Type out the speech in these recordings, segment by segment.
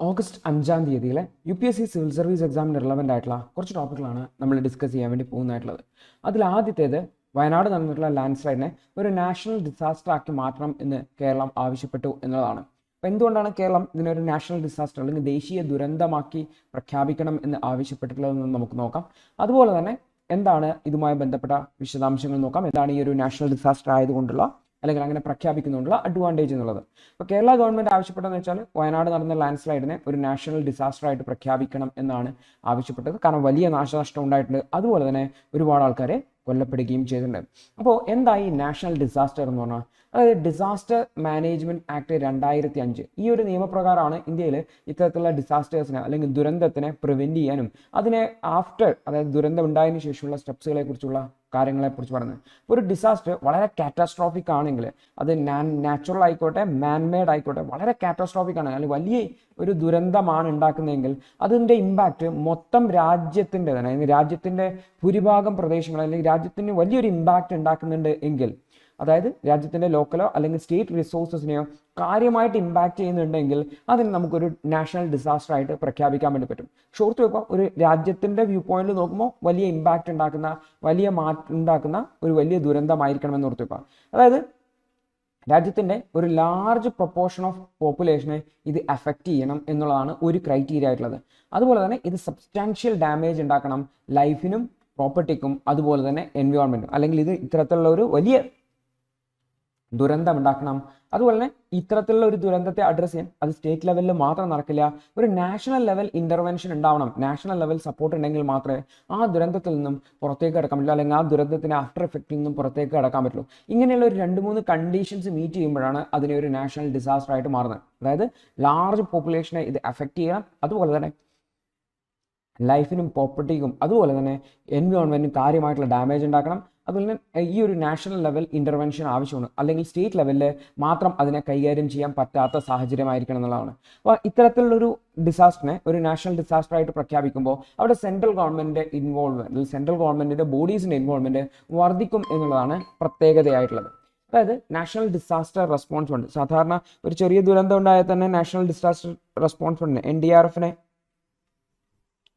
August 5-ാം തീയതിയിലെ UPSC civil service എക്സാമിന് relevant ആയിട്ടുള്ള കുറച്ച് ടോപ്പിക്കുകളാണ് നമ്മൾ ഡിസ്കസ് ചെയ്യാൻ വേണ്ടി പോകുന്നതായിട്ടുള്ളത്. അതിൽ ആദ്യത്തേത് വയനാട് നടന്നിട്ടുള്ള ലാൻഡ് സ്ലൈഡിനെ ഒരു നാഷണൽ ഡിസാസ്റ്റർ ആക്കി മാറ്റണം എന്ന് കേരളം ആവശ്യപ്പെട്ടു എന്നുള്ളതാണ്. അപ്പോൾ എന്തുകൊണ്ടാണ് കേരളം ഇതിനൊരു നാഷണൽ ഡിസാസ്റ്റർ അല്ലെങ്കിൽ ദേശീയ ദുരന്തമാക്കി പ്രഖ്യാപിക്കണം എന്ന് ആവശ്യപ്പെട്ടിട്ടുള്ളതെന്ന് നമുക്ക് നോക്കാം. അതുപോലെ തന്നെ എന്താണ് ഇതുമായി ബന്ധപ്പെട്ട വിശദാംശങ്ങൾ നോക്കാം. എന്താണ് ഈ ഒരു നാഷണൽ ഡിസാസ്റ്റർ ആയതുകൊണ്ടുള്ള അല്ലെങ്കിൽ അങ്ങനെ പ്രഖ്യാപിക്കുന്നതുകൊണ്ടുള്ള അഡ്വാൻറ്റേജ് എന്നുള്ളത്. അപ്പോൾ കേരള ഗവൺമെൻറ് ആവശ്യപ്പെട്ടതെന്ന് വെച്ചാൽ വയനാട് നടന്ന ലാൻഡ് സ്ലൈഡിനെ ഒരു നാഷണൽ ഡിസാസ്റ്റർ ആയിട്ട് പ്രഖ്യാപിക്കണം എന്നാണ് ആവശ്യപ്പെട്ടത്. കാരണം വലിയ നാശനഷ്ടം ഉണ്ടായിട്ടുണ്ട്, അതുപോലെ തന്നെ ഒരുപാട് ആൾക്കാരെ കൊല്ലപ്പെടുകയും ചെയ്തിട്ടുണ്ട്. അപ്പോൾ എന്തായി നാഷണൽ ഡിസാസ്റ്റർ എന്ന് പറഞ്ഞാൽ, അതായത് ഡിസാസ്റ്റർ മാനേജ്മെൻറ്റ് ആക്ട് 2005 ഈ ഒരു നിയമപ്രകാരമാണ് ഇന്ത്യയിൽ ഇത്തരത്തിലുള്ള ഡിസാസ്റ്റേഴ്സിനെ അല്ലെങ്കിൽ ദുരന്തത്തിനെ പ്രിവെൻറ്റ് ചെയ്യാനും അതിനെ അതായത് ദുരന്തം ഉണ്ടായതിനു ശേഷമുള്ള സ്റ്റെപ്സുകളെ കുറിച്ചുള്ള കാര്യങ്ങളെക്കുറിച്ച് പറയുന്നത്. ഒരു ഡിസാസ്റ്റർ വളരെ കാറ്റാസ്ട്രോഫിക് ആണെങ്കിൽ അത് നാച്ചുറൽ ആയിക്കോട്ടെ മാൻമെയ്ഡ് ആയിക്കോട്ടെ വളരെ കാറ്റാസ്ട്രോഫിക് ആണ് അല്ലെങ്കിൽ വലിയ ഒരു ദുരന്തമാണ് ഉണ്ടാക്കുന്നതെങ്കിൽ അതിൻ്റെ ഇമ്പാക്റ്റ് മൊത്തം രാജ്യത്തിൻ്റെ തന്നെ രാജ്യത്തിൻ്റെ ഭൂരിഭാഗം പ്രദേശങ്ങൾ അല്ലെങ്കിൽ രാജ്യത്തിന് വലിയൊരു ഇമ്പാക്റ്റ് ഉണ്ടാക്കുന്നുണ്ട് എങ്കിൽ, അതായത് രാജ്യത്തിൻ്റെ ലോക്കലോ അല്ലെങ്കിൽ സ്റ്റേറ്റ് റിസോഴ്സസിനെയോ കാര്യമായിട്ട് ഇമ്പാക്റ്റ് ചെയ്യുന്നുണ്ടെങ്കിൽ അതിന് നമുക്കൊരു നാഷണൽ ഡിസാസ്റ്റർ ആയിട്ട് പ്രഖ്യാപിക്കാൻ വേണ്ടി പറ്റും. ഓർത്ത് വെക്കുക, ഒരു രാജ്യത്തിൻ്റെ വ്യൂ പോയിന്റിൽ നോക്കുമ്പോൾ വലിയ ഇമ്പാക്റ്റ് ഉണ്ടാക്കുന്ന വലിയ മാറ്റം ഉണ്ടാക്കുന്ന ഒരു വലിയ ദുരന്തമായിരിക്കണമെന്ന് ഓർത്ത് വെക്കുക. അതായത് രാജ്യത്തിൻ്റെ ഒരു ലാർജ് പ്രൊപ്പോർഷൻ ഓഫ് പോപ്പുലേഷനെ ഇത് അഫക്റ്റ് ചെയ്യണം എന്നുള്ളതാണ് ഒരു ക്രൈറ്റീരിയ ആയിട്ടുള്ളത്. അതുപോലെ തന്നെ ഇത് സബ്സ്റ്റാൻഷ്യൽ ഡാമേജ് ഉണ്ടാക്കണം ലൈഫിനും പ്രോപ്പർട്ടിക്കും അതുപോലെ തന്നെ എൻവയോൺമെൻറ്റും, അല്ലെങ്കിൽ ഇത് ഇത്തരത്തിലുള്ള ഒരു വലിയ ദുരന്തം ഉണ്ടാക്കണം. അതുപോലെ തന്നെ ഇത്തരത്തിലുള്ള ഒരു ദുരന്തത്തെ അഡ്രസ്സ് ചെയ്യാൻ അത് സ്റ്റേറ്റ് ലെവലിൽ മാത്രം നടക്കില്ല, ഒരു നാഷണൽ ലെവൽ ഇൻ്റർവെൻഷൻ ഉണ്ടാവണം. നാഷണൽ ലെവൽ സപ്പോർട്ട് ഉണ്ടെങ്കിൽ മാത്രമേ ആ ദുരന്തത്തിൽ നിന്നും പുറത്തേക്ക് കടക്കാൻ പറ്റുള്ളൂ, അല്ലെങ്കിൽ ആ ദുരന്തത്തിൻ്റെ ആഫ്റ്റർ എഫക്റ്റിൽ നിന്നും പുറത്തേക്ക് കടക്കാൻ പറ്റുള്ളൂ. ഇങ്ങനെയുള്ള ഒരു 2-3 കണ്ടീഷൻസ് മീറ്റ് ചെയ്യുമ്പോഴാണ് അതിനെ ഒരു നാഷണൽ ഡിസാസ്റ്റർ ആയിട്ട് മാറുന്നത്. അതായത് ലാർജ് പോപ്പുലേഷനെ ഇത് എഫക്റ്റ് ചെയ്യണം, അതുപോലെ തന്നെ ലൈഫിനും പ്രോപ്പർട്ടിക്കും അതുപോലെ തന്നെ എൻവയോൺമെൻറ്റിനും കാര്യമായിട്ടുള്ള ഡാമേജ് ഉണ്ടാക്കണം. അതുപോലെ തന്നെ ഈ ഒരു നാഷണൽ ലെവൽ ഇൻ്റർവെൻഷൻ ആവശ്യമാണ്, അല്ലെങ്കിൽ സ്റ്റേറ്റ് ലെവലിൽ മാത്രം അതിനെ കൈകാര്യം ചെയ്യാൻ പറ്റാത്ത സാഹചര്യമായിരിക്കണം എന്നുള്ളതാണ്. അപ്പോൾ ഇത്തരത്തിലുള്ളൊരു ഡിസാസ്റ്ററിനെ ഒരു നാഷണൽ ഡിസാസ്റ്റർ ആയിട്ട് പ്രഖ്യാപിക്കുമ്പോൾ അവിടെ സെൻട്രൽ ഗവൺമെൻറ്റിൻ്റെ ഇൻവോൾവ്മെൻറ്റ്, സെൻട്രൽ ഗവൺമെൻറ്റിൻ്റെ ബോഡീസിൻ്റെ ഇൻവോൾവ്മെൻറ്റ് വർദ്ധിക്കും എന്നുള്ളതാണ് പ്രത്യേകതയായിട്ടുള്ളത്. അതായത് നാഷണൽ ഡിസാസ്റ്റർ റെസ്പോൺസ് ഫണ്ട്, സാധാരണ ഒരു ചെറിയ ദുരന്തം ഉണ്ടായാൽ തന്നെ നാഷണൽ ഡിസാസ്റ്റർ റെസ്പോൺസ് ഫണ്ടിന് NDRFനെ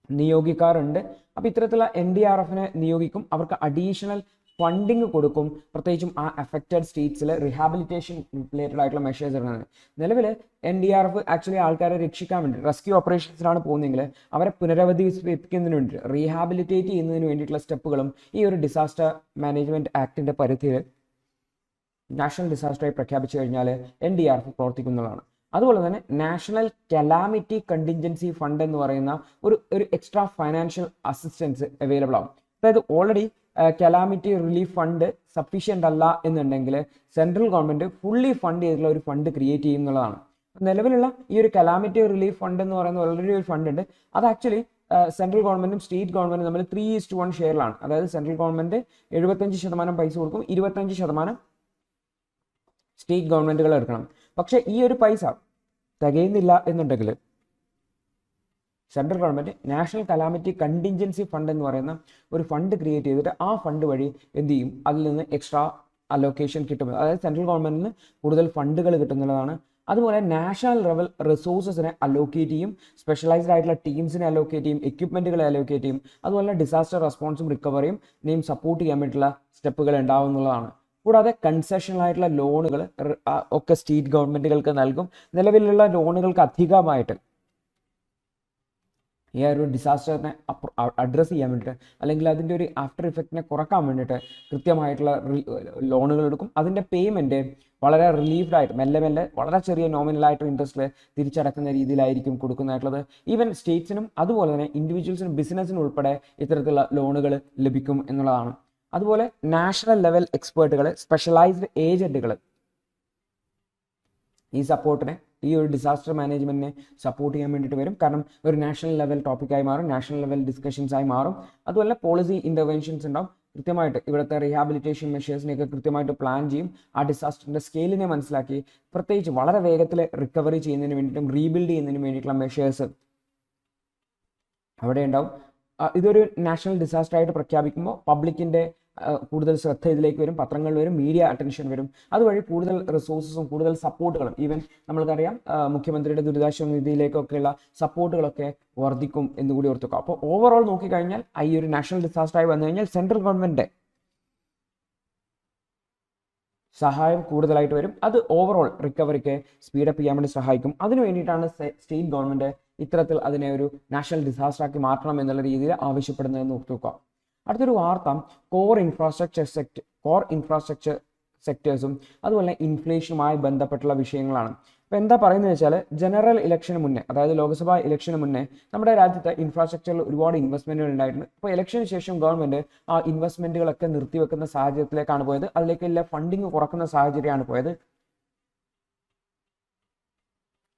നിയോഗിക്കാറുണ്ട്. അപ്പോൾ ഇത്തരത്തിലുള്ള NDRFനെ നിയോഗിക്കും, അവർക്ക് അഡീഷണൽ ഫണ്ടിങ് കൊടുക്കും, പ്രത്യേകിച്ചും ആ അഫക്റ്റഡ് സ്റ്റേറ്റ്സിൽ റീഹാബിലിറ്റേഷൻ റിലേറ്റഡ് ആയിട്ടുള്ള മെഷേഴ്സ് എടുക്കുന്നത്. നിലവിൽ NDRF ആക്ച്വലി ആൾക്കാരെ രക്ഷിക്കാൻ വേണ്ടി റെസ്ക്യൂ ഓപ്പറേഷൻസിലാണ് പോകുന്നതെങ്കിൽ അവരെ പുനരവധിപ്പിക്കുന്നതിന് വേണ്ടി റീഹാബിലിറ്റേറ്റ് ചെയ്യുന്നതിന് വേണ്ടിയിട്ടുള്ള സ്റ്റെപ്പുകളും ഈ ഒരു ഡിസാസ്റ്റർ മാനേജ്മെൻറ്റ് ആക്ടിൻ്റെ പരിധിയിൽ നാഷണൽ ഡിസാസ്റ്ററായി പ്രഖ്യാപിച്ചു കഴിഞ്ഞാൽ NDRF പ്രവർത്തിക്കുന്നതാണ്. അതുപോലെ തന്നെ നാഷണൽ കലാമിറ്റി കണ്ടിൻജൻസി ഫണ്ട് എന്ന് പറയുന്ന ഒരു എക്സ്ട്രാ ഫൈനാൻഷ്യൽ അസിസ്റ്റൻസ് അവൈലബിൾ ആവും. അതായത് already calamity relief fund sufficient അല്ല എന്നുണ്ടെങ്കിൽ സെൻട്രൽ ഗവൺമെൻറ് ഫുള്ളി ഫണ്ട് ചെയ്തിട്ടുള്ള ഒരു ഫണ്ട് ക്രിയേറ്റ് ചെയ്യുന്നതാണ്. നിലവിലുള്ള ഈ ഒരു കലാമിറ്റി റിലീഫ് ഫണ്ട് എന്ന് പറയുന്ന ഓൾറെഡി ഒരു ഫണ്ട് ഉണ്ട്. അത് ആക്ച്വലി സെൻട്രൽ ഗവൺമെൻറ്റും സ്റ്റേറ്റ് ഗവൺമെൻറ്റും തമ്മിൽ 3:1 ഷെയറിലാണ്. അതായത് സെൻട്രൽ ഗവൺമെൻറ് 75% പൈസ കൊടുക്കും, 25% സ്റ്റേറ്റ് ഗവൺമെൻറ്റുകൾ എടുക്കണം. പക്ഷേ ഈ ഒരു പൈസ തികയുന്നില്ല എന്നുണ്ടെങ്കിൽ central government national calamity contingency fund എന്ന് പറയുന്ന ഒരു ഫണ്ട് ക്രിയേറ്റ് ചെയ്തിട്ട് ആ ഫണ്ട് വഴി എന്ത് ചെയ്യും, അതിൽ നിന്ന് എക്സ്ട്രാ അലോക്കേഷൻ കിട്ടും. അതായത് സെൻട്രൽ ഗവൺമെൻറ്റിന് കൂടുതൽ ഫണ്ടുകൾ കിട്ടുന്നതാണ്. അതുപോലെ നാഷണൽ ലെവൽ റിസോഴ്സസിനെ അലോക്കേറ്റ് ചെയ്യും, സ്പെഷ്യലൈസ്ഡ് ആയിട്ടുള്ള ടീംസിനെ അലോക്കേറ്റ് ചെയ്യും, എക്യുപ്മെൻറ്റുകളെ അലോക്കേറ്റ് ചെയ്യും. അതുപോലെ ഡിസാസ്റ്റർ റെസ്പോൺസും റിക്കവറിയും സപ്പോർട്ട് ചെയ്യാൻ വേണ്ടിയിട്ടുള്ള സ്റ്റെപ്പുകൾ ഉണ്ടാവുന്നതാണ്. കൂടാതെ കൺസെഷണലായിട്ടുള്ള ലോണുകൾ ഒക്കെ സ്റ്റേറ്റ് ഗവൺമെൻറ്റുകൾക്ക് നൽകും. നിലവിലുള്ള ലോണുകൾക്ക് അധികമായിട്ട് ഈ ഒരു ഡിസാസ്റ്ററിനെ അഡ്രസ്സ് ചെയ്യാൻ വേണ്ടിയിട്ട് അല്ലെങ്കിൽ അതിൻ്റെ ഒരു ആഫ്റ്റർ ഇഫക്റ്റിനെ കുറക്കാൻ വേണ്ടിയിട്ട് കൃത്യമായിട്ടുള്ള ലോണുകൾ എടുക്കും. അതിൻ്റെ പേയ്മെൻറ്റ് വളരെ റിലീഫ്ഡ് ആയിട്ട് മെല്ലെ മെല്ലെ വളരെ ചെറിയ നോമിനലായിട്ട് ഇൻട്രസ്റ്റിൽ തിരിച്ചടക്കുന്ന രീതിയിലായിരിക്കും കൊടുക്കുന്നതായിട്ടുള്ളത്. ഈവൻ സ്റ്റേറ്റ്സിനും അതുപോലെ തന്നെ ഇൻഡിവിജ്വൽസിനും ബിസിനസ്സിനും ഉൾപ്പെടെ ഇത്തരത്തിലുള്ള ലോണുകൾ ലഭിക്കും എന്നുള്ളതാണ്. അതുപോലെ നാഷണൽ ലെവൽ എക്സ്പേർട്ടുകൾ, സ്പെഷ്യലൈസ്ഡ് ഏജൻറ്റുകൾ ഈ സപ്പോർട്ടിനെ ഈ ഒരു ഡിസാസ്റ്റർ മാനേജ്മെൻറ്റിനെ സപ്പോർട്ട് ചെയ്യാൻ വേണ്ടിയിട്ട് വരും. കാരണം ഒരു നാഷണൽ ലെവൽ ടോപ്പിക്കായി മാറും, നാഷണൽ ലെവൽ ഡിസ്കഷൻസായി മാറും. അതുപോലെ പോളിസി ഇൻ്റർവെൻഷൻസ് ഉണ്ടാവും. കൃത്യമായിട്ട് ഇവിടുത്തെ റീഹാബിലിറ്റേഷൻ മെഷേഴ്സിനെയൊക്കെ കൃത്യമായിട്ട് പ്ലാൻ ചെയ്യും. ആ ഡിസാസ്റ്ററിൻ്റെ സ്കെയിലിനെ മനസ്സിലാക്കി പ്രത്യേകിച്ച് വളരെ വേഗത്തിൽ റിക്കവറി ചെയ്യുന്നതിന് വേണ്ടിയിട്ടും റീബിൽഡ് ചെയ്യുന്നതിന് വേണ്ടിയിട്ടുള്ള മെഷേഴ്സ് അവിടെ ഉണ്ടാവും. ഇതൊരു നാഷണൽ ഡിസാസ്റ്റർ ആയിട്ട് പ്രഖ്യാപിക്കുമ്പോൾ പബ്ലിക്കിൻ്റെ കൂടുതൽ ശ്രദ്ധ ഇതിലേക്ക് വരും, പത്രങ്ങളിൽ വരും, മീഡിയ അറ്റൻഷൻ വരും. അതുവഴി കൂടുതൽ റിസോഴ്സസും കൂടുതൽ സപ്പോർട്ടുകളും, ഈവൻ നമ്മൾക്കറിയാം മുഖ്യമന്ത്രിയുടെ ദുരിതാശ്വാസ നിധിയിലേക്കൊക്കെയുള്ള സപ്പോർട്ടുകളൊക്കെ വർദ്ധിക്കും എന്നുകൂടി ഓർത്തുക. അപ്പോൾ ഓവറോൾ നോക്കിക്കഴിഞ്ഞാൽ ഈ ഒരു നാഷണൽ ഡിസാസ്റ്ററായി വന്നു കഴിഞ്ഞാൽ സെൻട്രൽ ഗവൺമെൻറ് സഹായം കൂടുതലായിട്ട് വരും. അത് ഓവറോൾ റിക്കവറിക്ക് സ്പീഡപ്പ് ചെയ്യാൻ വേണ്ടി സഹായിക്കും. അതിനു വേണ്ടിയിട്ടാണ് സ്റ്റേറ്റ് ഗവൺമെൻറ് ഇത്തരത്തിൽ അതിനെ ഒരു നാഷണൽ ഡിസാസ്റ്റർ ആക്കി മാറ്റണം എന്നുള്ള രീതിയിൽ ആവശ്യപ്പെടുന്നതെന്ന് ഓർത്തുവെക്കുക. അടുത്തൊരു വാർത്ത കോർ ഇൻഫ്രാസ്ട്രക്ചർ സെക്ടേഴ്സും അതുപോലെ ഇൻഫ്ലേഷനുമായി ബന്ധപ്പെട്ടുള്ള വിഷയങ്ങളാണ്. അപ്പോൾ എന്താ പറയുന്നത് വെച്ചാൽ, ജനറൽ ഇലക്ഷന് മുന്നേ, അതായത് ലോക്സഭാ ഇലക്ഷന് മുന്നേ നമ്മുടെ രാജ്യത്ത് ഇൻഫ്രാസ്ട്രക്ചറിൽ ഒരുപാട് ഇൻവെസ്റ്റ്മെന്റുകൾ ഉണ്ടായിട്ടുണ്ട്. അപ്പോൾ ഇലക്ഷന് ശേഷം ഗവൺമെന്റ് ആ ഇൻവെസ്റ്റ്മെന്റുകളൊക്കെ നിർത്തിവെക്കുന്ന സാഹചര്യത്തിലേക്കാണ് പോയത്. അതിലേക്കെല്ലാം ഫണ്ടിങ് കുറക്കുന്ന സാഹചര്യമാണ് പോയത്.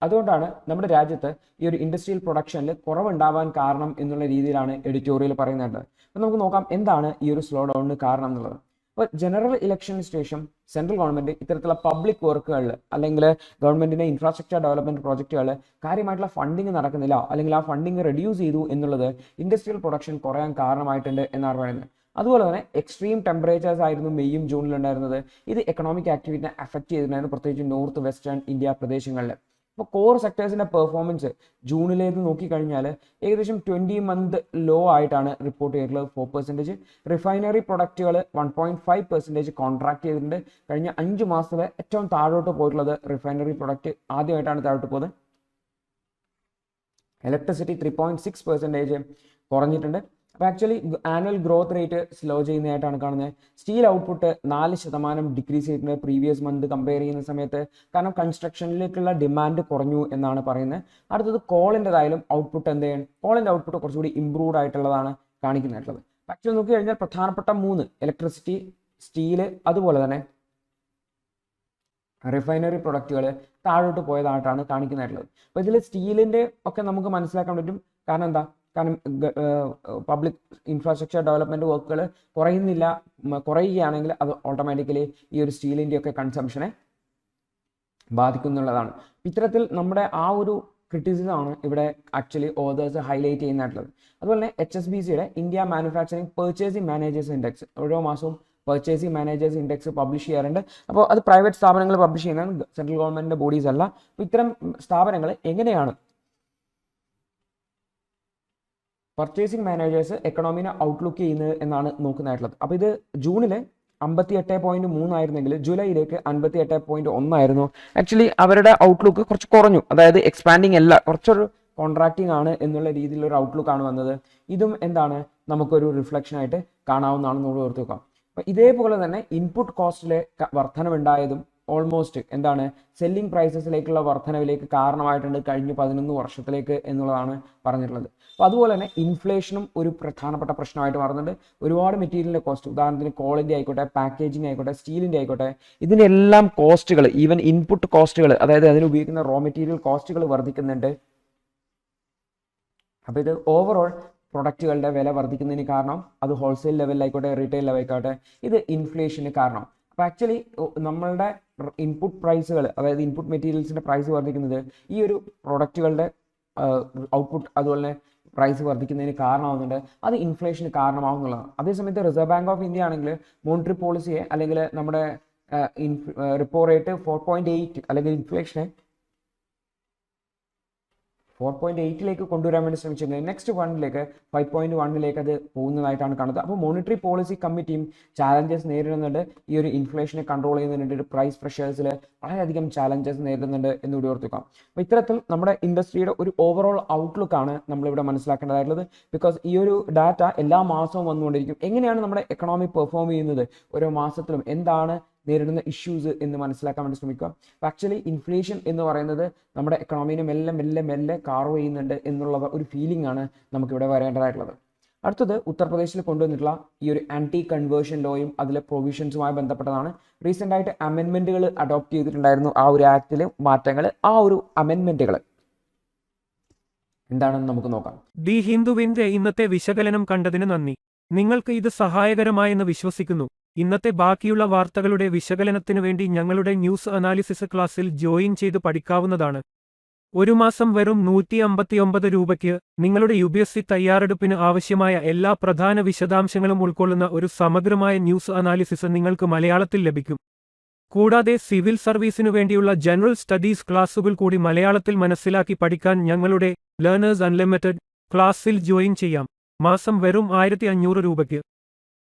അതുകൊണ്ടാണ് നമ്മുടെ രാജ്യത്ത് ഈ ഒരു ഇൻഡസ്ട്രിയൽ പ്രൊഡക്ഷനിൽ കുറവുണ്ടാവാൻ കാരണം എന്നുള്ള രീതിയിലാണ് എഡിറ്റോറിയൽ പറയുന്നത്. അപ്പോൾ നമുക്ക് നോക്കാം എന്താണ് ഈ ഒരു സ്ലോ ഡൗണിന് കാരണം എന്നുള്ളത്. അപ്പോൾ ജനറൽ ഇലക്ഷന് ശേഷം സെൻട്രൽ ഗവൺമെന്റ് ഇത്തരത്തിലുള്ള പബ്ലിക് വർക്കുകളിൽ അല്ലെങ്കിൽ ഗവൺമെന്റിന്റെ ഇൻഫ്രാസ്ട്രക്ചർ ഡെവലപ്മെന്റ് പ്രോജക്റ്റുകളിൽ കാര്യമായിട്ടുള്ള ഫണ്ടിങ് നടക്കുന്നില്ല, അല്ലെങ്കിൽ ആ ഫണ്ടിങ് റെഡ്യൂസ് ചെയ്തു എന്നുള്ളത് ഇൻഡസ്ട്രിയൽ പ്രൊഡക്ഷൻ കുറയാൻ കാരണമായിട്ടുണ്ട് എന്നാണ് പറയുന്നത്. അതുപോലെ തന്നെ എക്സ്ട്രീം ടെമ്പറേച്ചേഴ്സ് ആയിരുന്നു മെയ്യും ജൂണിലും ഉണ്ടായിരുന്നത്. ഇത് എക്കണോമിക് ആക്ടിവിറ്റിനെ അഫക്റ്റ് ചെയ്തിട്ടുണ്ടായിരുന്നു, പ്രത്യേകിച്ച് നോർത്ത് വെസ്റ്റേൺ ഇന്ത്യ പ്രദേശങ്ങളിൽ. അപ്പോൾ കോർ സെക്ടേഴ്സിന്റെ പെർഫോമൻസ് ജൂണിലേക്ക് നോക്കിക്കഴിഞ്ഞാൽ ഏകദേശം 20-month ലോ ആയിട്ടാണ് റിപ്പോർട്ട് ചെയ്തിട്ടുള്ളത്, 4%. റിഫൈനറി പ്രൊഡക്റ്റുകൾ 1.5% കോൺട്രാക്ട് ചെയ്തിട്ടുണ്ട്. കഴിഞ്ഞ 5 മാസത്തിലെ ഏറ്റവും താഴോട്ട് പോയിട്ടുള്ളത് റിഫൈനറി പ്രൊഡക്റ്റ് ആദ്യമായിട്ടാണ് താഴോട്ട് പോകുന്നത്. ഇലക്ട്രിസിറ്റി 3.6% കുറഞ്ഞിട്ടുണ്ട്. അപ്പോൾ actually annual growth rate slow ചെയ്യുന്നതായിട്ടാണ് കാണുന്നത്. സ്റ്റീൽ ഔട്ട്പുട്ട് 4% ഡിക്രീസ് ചെയ്തിട്ടുണ്ട് പ്രീവിയസ് മന്ത് കമ്പയർ ചെയ്യുന്ന സമയത്ത്, കാരണം കൺസ്ട്രക്ഷനിലേക്കുള്ള ഡിമാൻഡ് കുറഞ്ഞു എന്നാണ് പറയുന്നത്. അടുത്തത് കോളിൻ്റെതായാലും ഔട്ട്പുട്ട് എന്ത് ചെയ്യണം, കോളിൻ്റെ ഔട്ട്പുട്ട് കുറച്ചുകൂടി ഇമ്പ്രൂവ്ഡ് ആയിട്ടുള്ളതാണ് കാണിക്കുന്നതായിട്ടുള്ളത്. ആക്ച്വലി നോക്കി കഴിഞ്ഞാൽ പ്രധാനപ്പെട്ട 3 ഇലക്ട്രിസിറ്റി, സ്റ്റീല്, അതുപോലെ തന്നെ റിഫൈനറി പ്രൊഡക്റ്റുകൾ താഴോട്ട് പോയതായിട്ടാണ് കാണിക്കുന്നതായിട്ടുള്ളത്. അപ്പോൾ ഇതിൽ സ്റ്റീലിൻ്റെ ഒക്കെ നമുക്ക് മനസ്സിലാക്കാൻ പറ്റും. കാരണം എന്താ, കാരണം പബ്ലിക് ഇൻഫ്രാസ്ട്രക്ചർ ഡെവലപ്മെൻറ്റ് വർക്കുകൾ കുറയുകയാണെങ്കിൽ അത് ഓട്ടോമാറ്റിക്കലി ഈ ഒരു സ്റ്റീലിൻ്റെയൊക്കെ കൺസംഷനെ ബാധിക്കുന്നുള്ളതാണ്. ഇത്തരത്തിൽ നമ്മുടെ ആ ഒരു ക്രിറ്റിസിസമാണ് ഇവിടെ ആക്ച്വലി ഓതേഴ്സ് ഹൈലൈറ്റ് ചെയ്യുന്നതായിട്ടുള്ളത്. അതുപോലെ തന്നെ HSBCയുടെ India manufacturing purchasing managers index ഓരോ മാസവും പർച്ചേസിംഗ് മാനേജേഴ്സ് ഇൻഡെക്സ് പബ്ലിഷ് ചെയ്യാറുണ്ട്. അപ്പോൾ അത് പ്രൈവറ്റ് സ്ഥാപനങ്ങൾ പബ്ലിഷ് ചെയ്യുന്നത്, സെൻട്രൽ ഗവൺമെൻറ്റിൻ്റെ ബോഡീസ് അല്ല. അപ്പോൾ ഇത്തരം സ്ഥാപനങ്ങൾ എങ്ങനെയാണ് പർച്ചേസിംഗ് മാനേജേഴ്സ് എക്കണോമിനെ ഔട്ട്ലുക്ക് ചെയ്യുന്നത് എന്നാണ് നോക്കുന്നതായിട്ടുള്ളത്. അപ്പോൾ ഇത് ജൂണിൽ 58.3 ആയിരുന്നെങ്കിൽ ജൂലൈയിലേക്ക് 58.1 ആയിരുന്നു. ആക്ച്വലി അവരുടെ ഔട്ട്ലുക്ക് കുറച്ച് കുറഞ്ഞു, അതായത് എക്സ്പാൻഡിങ് അല്ല, കുറച്ചൊരു കോൺട്രാക്റ്റിംഗ് ആണ് എന്നുള്ള രീതിയിലൊരു ഔട്ട്ലുക്കാണ് വന്നത്. ഇതും എന്താണ് നമുക്കൊരു റിഫ്ലക്ഷൻ ആയിട്ട് കാണാവുന്നതാണെന്ന് നമ്മൾ ഓർത്ത് വെക്കാം. അപ്പോൾ ഇതേപോലെ തന്നെ ഇൻപുട്ട് കോസ്റ്റിലെ വർധനവുണ്ടായതും ഓൾമോസ്റ്റ് എന്താണ് സെല്ലിംഗ് പ്രൈസസിലേക്കുള്ള വർധനവിലേക്ക് കാരണമായിട്ടുണ്ട് കഴിഞ്ഞ 11 വർഷത്തിലേക്ക് എന്നുള്ളതാണ് പറഞ്ഞിട്ടുള്ളത്. അപ്പോൾ അതുപോലെ തന്നെ ഇൻഫ്ലേഷനും ഒരു പ്രധാനപ്പെട്ട പ്രശ്നമായിട്ട് മാറുന്നുണ്ട്. ഒരുപാട് മെറ്റീരിയലിൻ്റെ കോസ്റ്റ്, ഉദാഹരണത്തിന് കോളിൻ്റെ ആയിക്കോട്ടെ, പാക്കേജിങ് ആയിക്കോട്ടെ, സ്റ്റീലിൻ്റെ ആയിക്കോട്ടെ, ഇതിൻ്റെ എല്ലാം കോസ്റ്റുകൾ, ഈവൻ ഇൻപുട്ട് കോസ്റ്റുകൾ, അതായത് അതിന് ഉപയോഗിക്കുന്ന റോ മെറ്റീരിയൽ കോസ്റ്റുകൾ വർദ്ധിക്കുന്നുണ്ട്. അപ്പോൾ ഇത് ഓവറോൾ പ്രൊഡക്റ്റുകളുടെ വില വർദ്ധിക്കുന്നതിന് കാരണം, അത് ഹോൾസെയിൽ ലെവലിലായിക്കോട്ടെ റീറ്റെയിൽ ലെവലിലായിക്കോട്ടെ, ഇത് ഇൻഫ്ലേഷന് കാരണം. അപ്പോൾ ആക്ച്വലി നമ്മളുടെ ഇൻപുട്ട് പ്രൈസുകൾ, അതായത് ഇൻപുട്ട് മെറ്റീരിയൽസിൻ്റെ പ്രൈസ് വർദ്ധിക്കുന്നത് ഈ ഒരു പ്രൊഡക്റ്റുകളുടെ ഔട്ട്പുട്ട് അതുപോലെ തന്നെ പ്രൈസ് വർദ്ധിക്കുന്നതിന് കാരണമാകുന്നുണ്ട്. അത് ഇൻഫ്ലേഷന് കാരണമാകുന്നുള്ളതാണ്. അതേസമയത്ത് റിസർവ് ബാങ്ക് ഓഫ് ഇന്ത്യ ആണെങ്കിൽ മോണിറ്ററി പോളിസിയെ അല്ലെങ്കിൽ നമ്മുടെ റിപ്പോ റേറ്റ് 4.8 അല്ലെങ്കിൽ ഇൻഫ്ലേഷനെ 4.8ലേക്ക് കൊണ്ടുവരാൻ വേണ്ടി ശ്രമിച്ചിട്ടുണ്ട്. നെക്സ്റ്റ് 1ലേക്ക് 5.1ലേക്ക് അത് പോകുന്നതായിട്ടാണ് കാണുന്നത്. അപ്പോൾ മോണിറ്ററി പോളിസി കമ്മിറ്റിയും ചാലഞ്ചസ് നേരിടുന്നുണ്ട്. ഈ ഒരു ഇൻഫ്ലേഷനെ കൺട്രോൾ ചെയ്യുന്നതിന് പ്രൈസ് പ്രഷേഴ്സിൽ വളരെയധികം ചാലഞ്ചസ് നേരിടുന്നുണ്ട് എന്നുകൂടി ഓർത്തുക്കാം. അപ്പോൾ ഇത്തരത്തിൽ നമ്മുടെ ഇൻഡസ്ട്രിയുടെ ഒരു ഓവറോൾ ഔട്ട്ലുക്കാണ് നമ്മളിവിടെ മനസ്സിലാക്കേണ്ടതായിട്ടുള്ളത്. ബിക്കോസ് ഈ ഒരു ഡാറ്റ എല്ലാ മാസവും വന്നുകൊണ്ടിരിക്കും. എങ്ങനെയാണ് നമ്മുടെ എക്കണോമി പെർഫോം ചെയ്യുന്നത്, ഓരോ മാസത്തിലും എന്താണ് നേരിടുന്ന ഇഷ്യൂസ് എന്ന് മനസ്സിലാക്കാൻ വേണ്ടി ശ്രമിക്കുക. ആക്ച്വലി ഇൻഫ്ലേഷൻ എന്ന് പറയുന്നത് നമ്മുടെ എക്കണോമിനെ മെല്ലെ മെല്ലെ മെല്ലെ കാർവ് ചെയ്യുന്നുണ്ട് എന്നുള്ള ഒരു ഫീലിംഗ് ആണ് നമുക്കിവിടെ വരേണ്ടതായിട്ടുള്ളത്. അടുത്തത് ഉത്തർപ്രദേശിൽ കൊണ്ടുവന്നിട്ടുള്ള ഈ ഒരു ആൻറ്റി കൺവേർഷൻ ലോയും അതിലെ പ്രൊവിഷൻസുമായി ബന്ധപ്പെട്ടതാണ്. റീസെൻ്റ് ആയിട്ട് അമെൻമെൻറ്റുകൾ അഡോപ്റ്റ് ചെയ്തിട്ടുണ്ടായിരുന്നു ആ ഒരു ആക്ടിലെ മാറ്റങ്ങൾ. ആ ഒരു അമെൻമെൻറ്റുകൾ എന്താണെന്ന് നമുക്ക് നോക്കാം. ദി ഹിന്ദുവിന്റെ ഇന്നത്തെ വിശകലനം കണ്ടതിന് നന്ദി. നിങ്ങൾക്ക് ഇത് സഹായകരമായെന്ന് വിശ്വസിക്കുന്നു. ഇന്നത്തെ ബാക്കിയുള്ള വാർത്തകളുടെ വിശകലനത്തിനു വേണ്ടി ഞങ്ങളുടെ ന്യൂസ് അനാലിസിസ് ക്ലാസ്സിൽ ജോയിൻ ചെയ്ത് പഠിക്കാവുന്നതാണ്. ഒരു മാസം വെറും 159 രൂപയ്ക്ക് നിങ്ങളുടെ UPSC തയ്യാറെടുപ്പിന് ആവശ്യമായ എല്ലാ പ്രധാന വിശദാംശങ്ങളും ഉൾക്കൊള്ളുന്ന ഒരു സമഗ്രമായ ന്യൂസ് അനാലിസിസ് നിങ്ങൾക്ക് മലയാളത്തിൽ ലഭിക്കും. കൂടാതെ സിവിൽ സർവീസിനു വേണ്ടിയുള്ള ജനറൽ സ്റ്റഡീസ് ക്ലാസുകൾ കൂടി മലയാളത്തിൽ മനസ്സിലാക്കി പഠിക്കാൻ ഞങ്ങളുടെ ലേണേഴ്സ് അൺലിമിറ്റഡ് ക്ലാസ്സിൽ ജോയിൻ ചെയ്യാം. മാസം വെറും 1500 രൂപയ്ക്ക്.